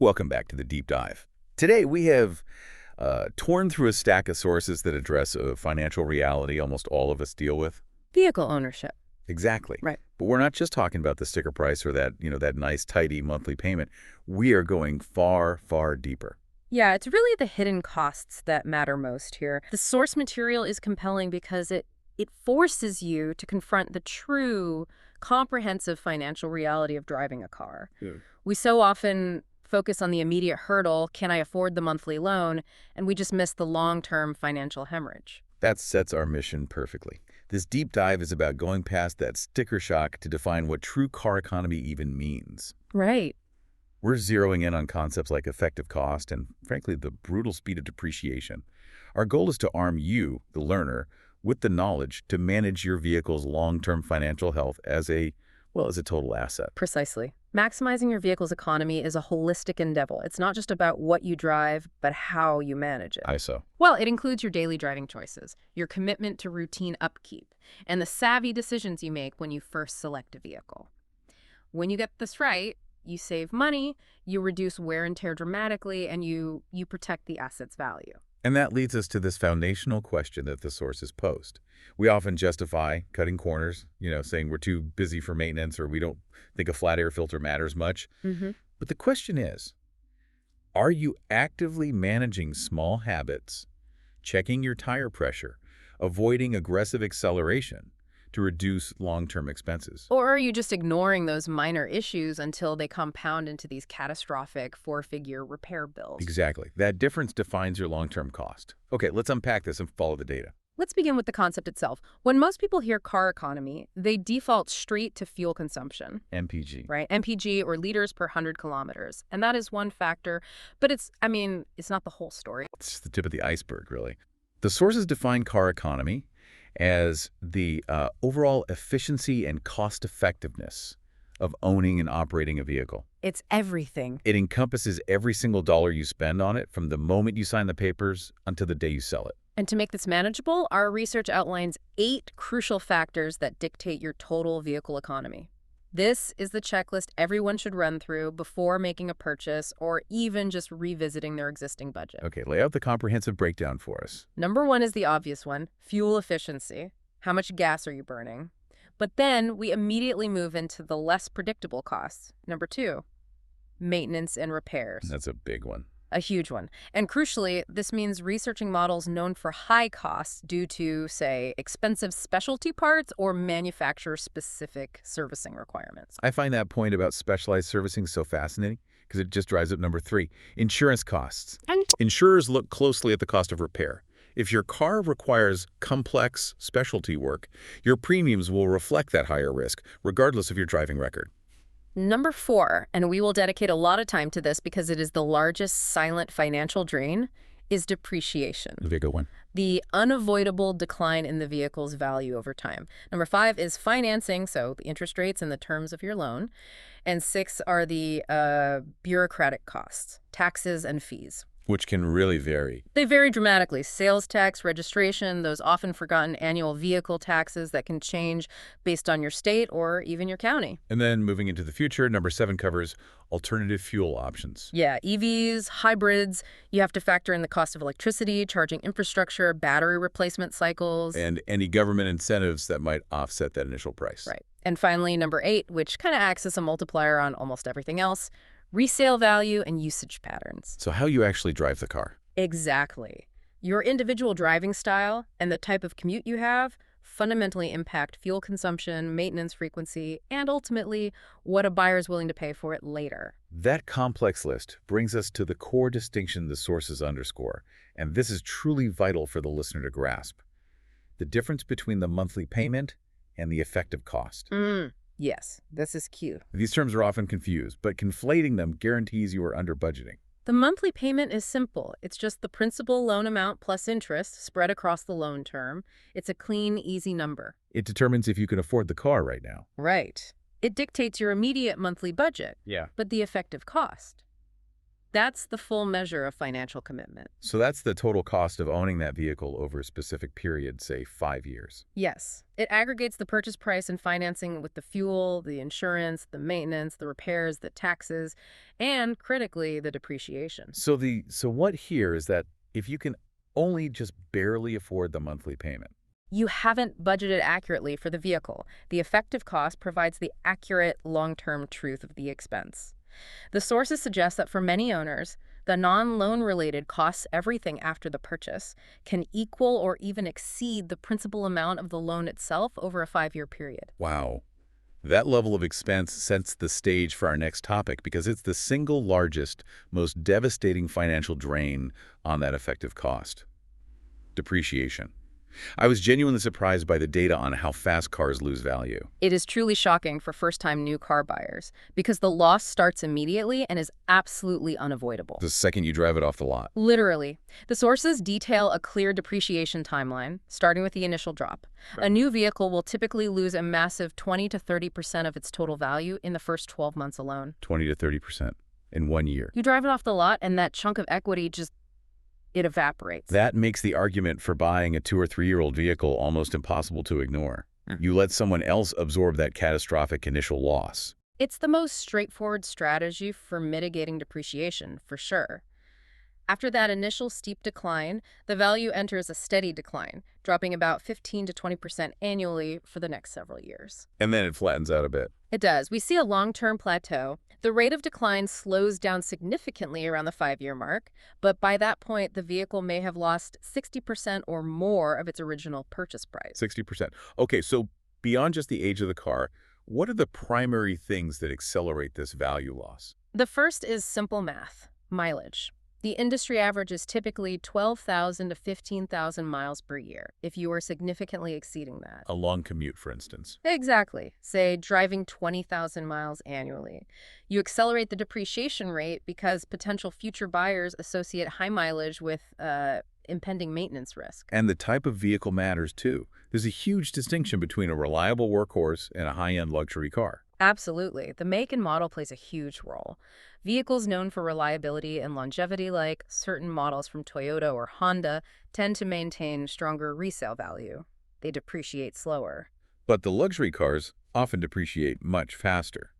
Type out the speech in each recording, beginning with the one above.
Welcome back to the Deep Dive. Today we have torn through a stack of sources that address a financial reality almost all of us deal with. Vehicle ownership. Exactly. Right. But we're not just talking about the sticker price or that nice, tidy monthly payment. We are going far, far deeper. Yeah, it's really the hidden costs that matter most here. The source material is compelling because it forces you to confront the true, comprehensive financial reality of driving a car. Yeah. We so often focus on the immediate hurdle, can I afford the monthly loan, and we just miss the long-term financial hemorrhage. That sets our mission perfectly. This deep dive is about going past that sticker shock to define what true car economy even means. Right. We're zeroing in on concepts like effective cost and, frankly, the brutal speed of depreciation. Our goal is to arm you, the learner, with the knowledge to manage your vehicle's long-term financial health as a total asset. Precisely. Maximizing your vehicle's economy is a holistic endeavor. It's not just about what you drive, but how you manage it. ISO. Well, it includes your daily driving choices, your commitment to routine upkeep, and the savvy decisions you make when you first select a vehicle. When you get this right, you save money, you reduce wear and tear dramatically, and you protect the asset's value. And that leads us to this foundational question that the sources post. We often justify cutting corners, saying we're too busy for maintenance or we don't think a flat air filter matters much. But the question is, are you actively managing small habits, checking your tire pressure, avoiding aggressive acceleration to reduce long-term expenses? Or are you just ignoring those minor issues until they compound into these catastrophic four-figure repair bills? Exactly. That difference defines your long-term cost. Okay, let's unpack this and follow the data. Let's begin with the concept itself. When most people hear car economy, they default straight to fuel consumption. MPG. Right? MPG, or liters per 100 kilometers. And that is one factor, but it's not the whole story. It's the tip of the iceberg, really. The sources define car economy as the overall efficiency and cost-effectiveness of owning and operating a vehicle. It's everything. It encompasses every single dollar you spend on it from the moment you sign the papers until the day you sell it. And to make this manageable, our research outlines 8 crucial factors that dictate your total vehicle economy. This is the checklist everyone should run through before making a purchase or even just revisiting their existing budget. Okay, lay out the comprehensive breakdown for us. Number 1 is the obvious one, fuel efficiency. How much gas are you burning? But then we immediately move into the less predictable costs. Number 2, maintenance and repairs. That's a big one. A huge one. And crucially, this means researching models known for high costs due to, say, expensive specialty parts or manufacturer-specific servicing requirements. I find that point about specialized servicing so fascinating because it just drives up number 3, insurance costs. Insurers look closely at the cost of repair. If your car requires complex specialty work, your premiums will reflect that higher risk, regardless of your driving record. Number 4, and we will dedicate a lot of time to this because it is the largest silent financial drain, is depreciation. The bigger one. The unavoidable decline in the vehicle's value over time. Number 5 is financing, so the interest rates and the terms of your loan. And 6 are the bureaucratic costs, taxes and fees. Which can really vary. They vary dramatically. Sales tax, registration, those often forgotten annual vehicle taxes that can change based on your state or even your county. And then moving into the future, number 7 covers alternative fuel options. Yeah, EVs, hybrids, you have to factor in the cost of electricity, charging infrastructure, battery replacement cycles. And any government incentives that might offset that initial price. Right. And finally, number 8, which kind of acts as a multiplier on almost everything else, resale value and usage patterns. So how you actually drive the car. Exactly. Your individual driving style and the type of commute you have fundamentally impact fuel consumption, maintenance frequency, and ultimately what a buyer is willing to pay for it later. That complex list brings us to the core distinction the sources underscore, and this is truly vital for the listener to grasp. The difference between the monthly payment and the effective cost. Yes, this is key. These terms are often confused, but conflating them guarantees you are under budgeting. The monthly payment is simple. It's just the principal loan amount plus interest spread across the loan term. It's a clean, easy number. It determines if you can afford the car right now. Right. It dictates your immediate monthly budget. Yeah. But the effective cost, That's the full measure of financial commitment. So that's the total cost of owning that vehicle over a specific period, say 5 years. Yes, it aggregates the purchase price and financing with the fuel, the insurance, the maintenance, the repairs, the taxes, and critically, the depreciation. So what here is that if you can only just barely afford the monthly payment. You haven't budgeted accurately for the vehicle. The effective cost provides the accurate long-term truth of the expense. The sources suggest that for many owners, the non-loan related costs, everything after the purchase, can equal or even exceed the principal amount of the loan itself over a 5-year period. Wow. That level of expense sets the stage for our next topic because it's the single largest, most devastating financial drain on that effective cost. Depreciation. I was genuinely surprised by the data on how fast cars lose value. It is truly shocking for first-time new car buyers because the loss starts immediately and is absolutely unavoidable. The second you drive it off the lot. Literally. The sources detail a clear depreciation timeline, starting with the initial drop. A new vehicle will typically lose a massive 20 to 30% of its total value in the first 12 months alone. 20 to 30% in 1 year. You drive it off the lot and that chunk of equity it evaporates. That makes the argument for buying a 2 or 3-year-old vehicle almost impossible to ignore. You let someone else absorb that catastrophic initial loss. It's the most straightforward strategy for mitigating depreciation, for sure. After that initial steep decline, the value enters a steady decline, dropping about 15 to 20% annually for the next several years. And then it flattens out a bit. It does. We see a long-term plateau. The rate of decline slows down significantly around the 5-year mark, but by that point, the vehicle may have lost 60% or more of its original purchase price. 60%. Okay, so beyond just the age of the car, what are the primary things that accelerate this value loss? The first is simple math, mileage. The industry average is typically 12,000 to 15,000 miles per year, if you are significantly exceeding that. A long commute, for instance. Exactly. Say, driving 20,000 miles annually. You accelerate the depreciation rate because potential future buyers associate high mileage with impending maintenance risk. And the type of vehicle matters, too. There's a huge distinction between a reliable workhorse and a high-end luxury car. Absolutely. The make and model plays a huge role. Vehicles known for reliability and longevity, like certain models from Toyota or Honda, tend to maintain stronger resale value. They depreciate slower. But the luxury cars often depreciate much faster.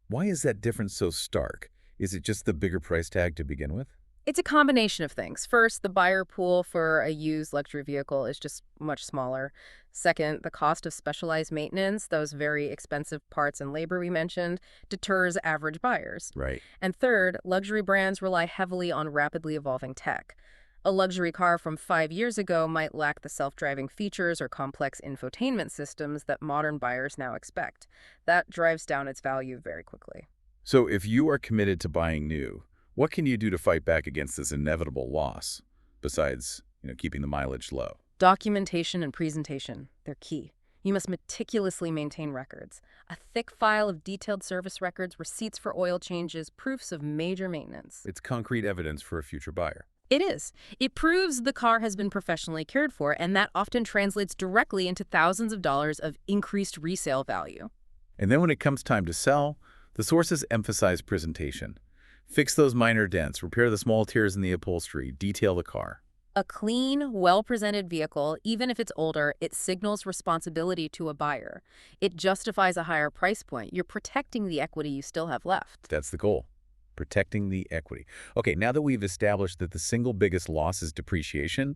Why is that difference so stark? Is it just the bigger price tag to begin with? It's a combination of things. First, the buyer pool for a used luxury vehicle is just much smaller. Second, the cost of specialized maintenance, those very expensive parts and labor we mentioned, deters average buyers. Right. And third, luxury brands rely heavily on rapidly evolving tech. A luxury car from 5 years ago might lack the self-driving features or complex infotainment systems that modern buyers now expect. That drives down its value very quickly. So if you are committed to buying new, what can you do to fight back against this inevitable loss, besides, keeping the mileage low? Documentation and presentation, they're key. You must meticulously maintain records. A thick file of detailed service records, receipts for oil changes, proofs of major maintenance. It's concrete evidence for a future buyer. It is. It proves the car has been professionally cared for, and that often translates directly into thousands of dollars of increased resale value. And then when it comes time to sell, the sources emphasize presentation. Fix those minor dents, repair the small tears in the upholstery, detail the car. A clean, well-presented vehicle, even if it's older, it signals responsibility to a buyer. It justifies a higher price point. You're protecting the equity you still have left. That's the goal. Protecting the equity. Okay, now that we've established that the single biggest loss is depreciation,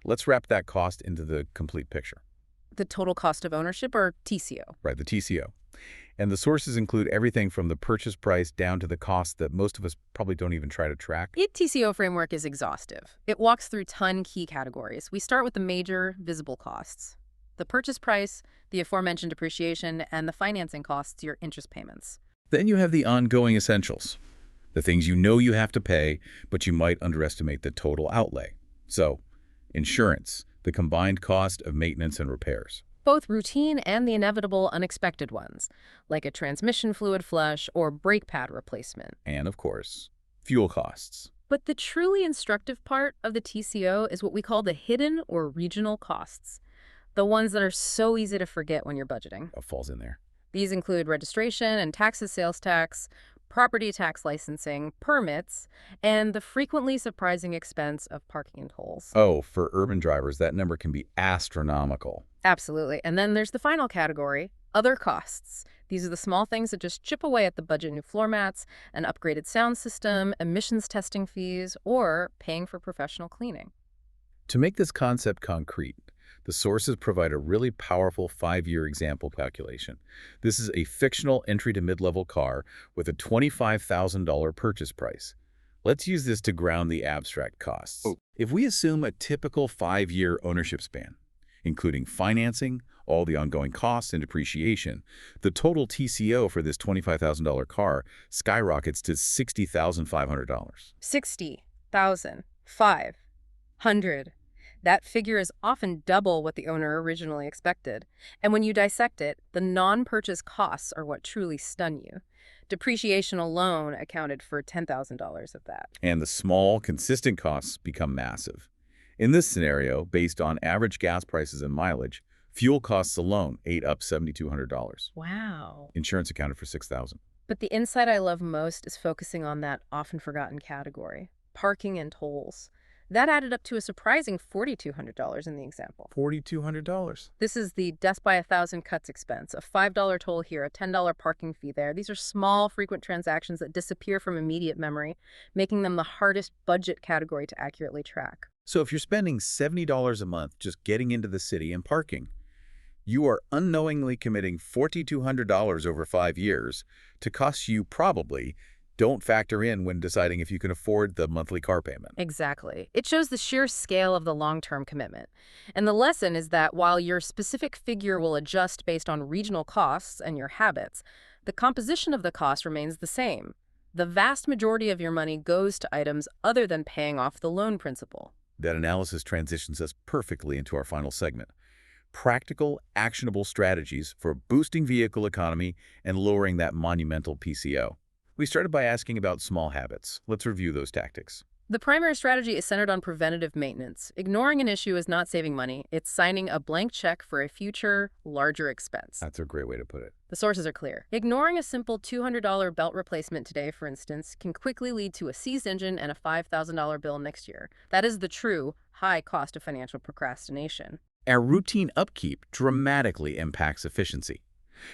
let's wrap that cost into the complete picture. The total cost of ownership, or TCO? Right, the TCO. And the sources include everything from the purchase price down to the cost that most of us probably don't even try to track. Its TCO framework is exhaustive. It walks through 10 key categories. We start with the major visible costs: the purchase price, the aforementioned depreciation, and the financing costs, your interest payments. Then you have the ongoing essentials, the things you have to pay, but you might underestimate the total outlay. So, insurance, the combined cost of maintenance and repairs. Both routine and the inevitable unexpected ones, like a transmission fluid flush or brake pad replacement. And, of course, fuel costs. But the truly instructive part of the TCO is what we call the hidden or regional costs, the ones that are so easy to forget when you're budgeting. Falls in there. These include registration and taxes, sales tax, property tax licensing, permits, and the frequently surprising expense of parking and tolls. Oh, for urban drivers, that number can be astronomical. Absolutely. And then there's the final category, other costs. These are the small things that just chip away at the budget: new floor mats, an upgraded sound system, emissions testing fees, or paying for professional cleaning. To make this concept concrete, the sources provide a really powerful 5-year example calculation. This is a fictional entry to mid-level car with a $25,000 purchase price. Let's use this to ground the abstract costs. If we assume a typical 5-year ownership span, including financing, all the ongoing costs, and depreciation, the total TCO for this $25,000 car skyrockets to $60,500. 60,500. That figure is often double what the owner originally expected. And when you dissect it, the non-purchase costs are what truly stun you. Depreciation alone accounted for $10,000 of that. And the small, consistent costs become massive. In this scenario, based on average gas prices and mileage, fuel costs alone ate up $7,200. Wow. Insurance accounted for $6,000. But the insight I love most is focusing on that often forgotten category, parking and tolls. That added up to a surprising $4,200 in the example. $4,200. This is the death by a thousand cuts expense, a $5 toll here, a $10 parking fee there. These are small, frequent transactions that disappear from immediate memory, making them the hardest budget category to accurately track. So if you're spending $70 a month just getting into the city and parking, you are unknowingly committing $4,200 over 5 years to costs you probably don't factor in when deciding if you can afford the monthly car payment. Exactly. It shows the sheer scale of the long-term commitment. And the lesson is that while your specific figure will adjust based on regional costs and your habits, the composition of the cost remains the same. The vast majority of your money goes to items other than paying off the loan principal. That analysis transitions us perfectly into our final segment: practical, actionable strategies for boosting vehicle economy and lowering that monumental PCO. We started by asking about small habits. Let's review those tactics. The primary strategy is centered on preventative maintenance. Ignoring an issue is not saving money. It's signing a blank check for a future, larger expense. That's a great way to put it. The sources are clear. Ignoring a simple $200 belt replacement today, for instance, can quickly lead to a seized engine and a $5,000 bill next year. That is the true high cost of financial procrastination. Our routine upkeep dramatically impacts efficiency.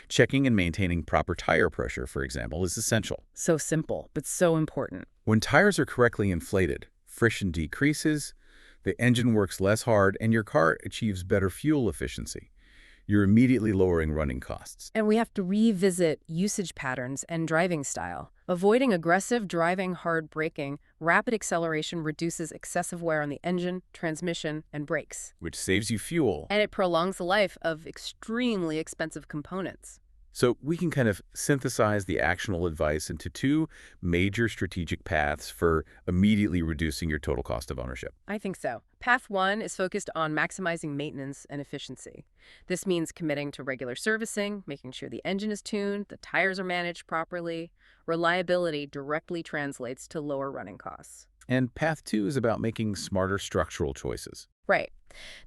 Checking and maintaining proper tire pressure, for example, is essential. So simple, but so important. When tires are correctly inflated, friction decreases, the engine works less hard, and your car achieves better fuel efficiency. You're immediately lowering running costs. And we have to revisit usage patterns and driving style. Avoiding aggressive driving, hard braking, rapid acceleration reduces excessive wear on the engine, transmission, and brakes. Which saves you fuel. And it prolongs the life of extremely expensive components. So we can kind of synthesize the actionable advice into 2 major strategic paths for immediately reducing your total cost of ownership. I think so. Path 1 is focused on maximizing maintenance and efficiency. This means committing to regular servicing, making sure the engine is tuned, the tires are managed properly. Reliability directly translates to lower running costs. And path 2 is about making smarter structural choices. Right.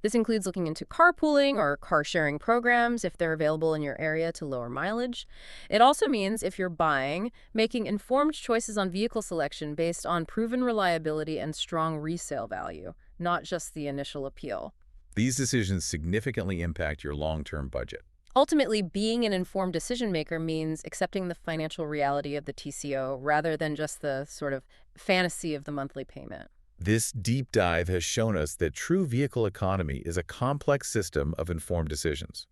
This includes looking into carpooling or car sharing programs if they're available in your area to lower mileage. It also means, if you're buying, making informed choices on vehicle selection based on proven reliability and strong resale value, not just the initial appeal. These decisions significantly impact your long-term budget. Ultimately, being an informed decision maker means accepting the financial reality of the TCO rather than just the sort of fantasy of the monthly payment. This deep dive has shown us that true vehicle economy is a complex system of informed decisions.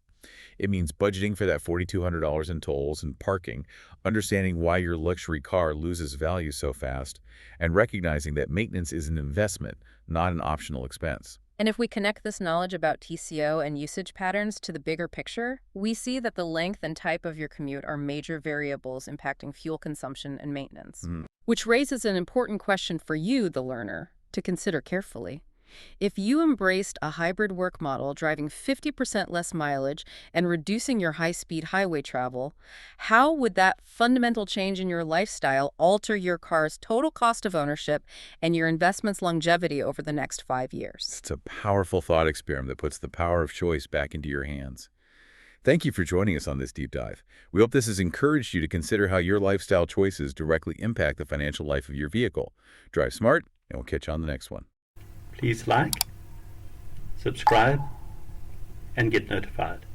It means budgeting for that $4,200 in tolls and parking, understanding why your luxury car loses value so fast, and recognizing that maintenance is an investment, not an optional expense. And if we connect this knowledge about TCO and usage patterns to the bigger picture, we see that the length and type of your commute are major variables impacting fuel consumption and maintenance. Which raises an important question for you, the learner, to consider carefully. If you embraced a hybrid work model, driving 50% less mileage and reducing your high-speed highway travel, how would that fundamental change in your lifestyle alter your car's total cost of ownership and your investment's longevity over the next 5 years? It's a powerful thought experiment that puts the power of choice back into your hands. Thank you for joining us on this deep dive. We hope this has encouraged you to consider how your lifestyle choices directly impact the financial life of your vehicle. Drive smart, and we'll catch you on the next one. Please like, subscribe, and get notified.